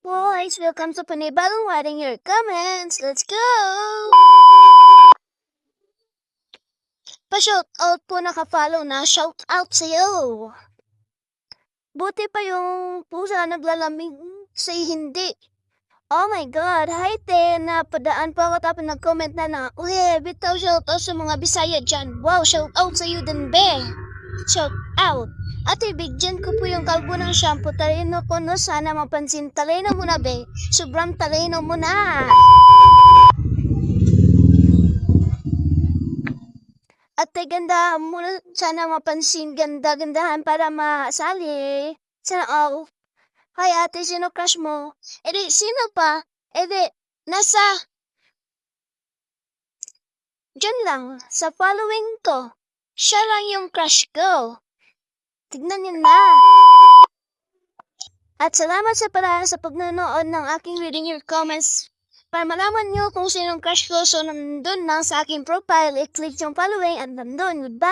Boys, welcome sa panibagong Writing Your Comments. Let's go! Pa-shout out po naka-follow na. Shout out sa'yo! Buti pa yung pusa naglalamig sa'y hindi. Oh my God! Hi, Te! Napadaan po ako tapos nag-comment na bitaw shout out sa mga Bisaya dyan. Wow, shout out sa'yo din, be! Shout out! Ate, bigyan ko po yung kalbo ng shampoo. Talino ko no, sana mapansin. Talino mo na, be. Sobrang talino mo na. Ate, ganda mo na. Sana mapansin. Ganda-gandahan para masali. Sana all. Hi, ate, sino crush mo? Edi, sino pa? Edi, nasa... Diyan lang, sa following ko. Siya lang yung crush ko. Tignan niyo na. At salamat sa pala sa pagnonood ng aking Reading Your Comments. Para malaman nyo kung sinong crush ko, so nandun lang sa aking profile, i-click yung following at nandun. Goodbye!